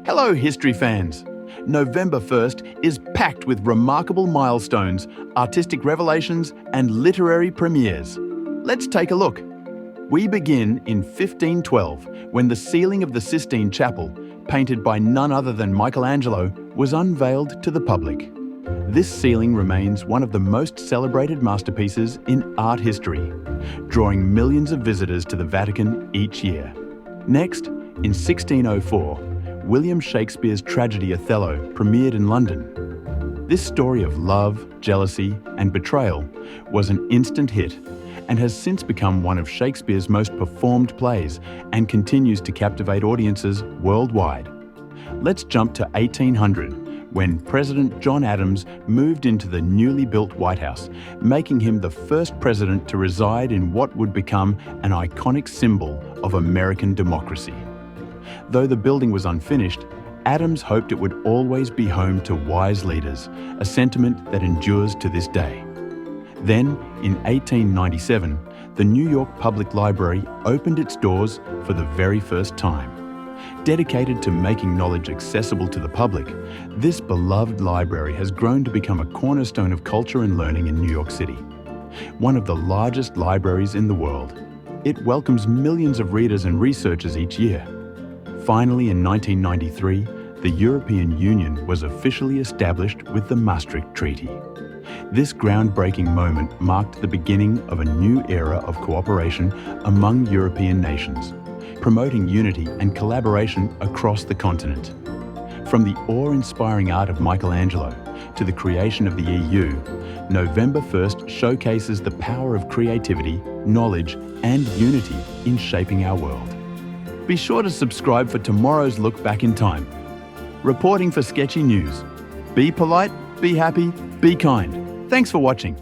Hello, history fans! November 1st is packed with remarkable milestones, artistic revelations, and literary premieres. Let's take a look. We begin in 1512, when the ceiling of the Sistine Chapel, painted by none other than Michelangelo, was unveiled to the public. This ceiling remains one of the most celebrated masterpieces in art history, drawing millions of visitors to the Vatican each year. Next, in 1604, William Shakespeare's tragedy Othello premiered in London. This story of love, jealousy, and betrayal was an instant hit and has since become one of Shakespeare's most performed plays and continues to captivate audiences worldwide. Let's jump to 1800, when President John Adams moved into the newly built White House, making him the first president to reside in what would become an iconic symbol of American democracy. Though the building was unfinished, Adams hoped it would always be home to wise leaders, a sentiment that endures to this day. Then, in 1897, the New York Public Library opened its doors for the very first time. Dedicated to making knowledge accessible to the public, this beloved library has grown to become a cornerstone of culture and learning in New York City. One of the largest libraries in the world, it welcomes millions of readers and researchers each year. Finally, in 1993, the European Union was officially established with the Maastricht Treaty. This groundbreaking moment marked the beginning of a new era of cooperation among European nations, promoting unity and collaboration across the continent. From the awe-inspiring art of Michelangelo to the creation of the EU, November 1st showcases the power of creativity, knowledge, and unity in shaping our world. Be sure to subscribe for tomorrow's look back in time. Reporting for Sketchy News. Be polite, be happy, be kind. Thanks for watching.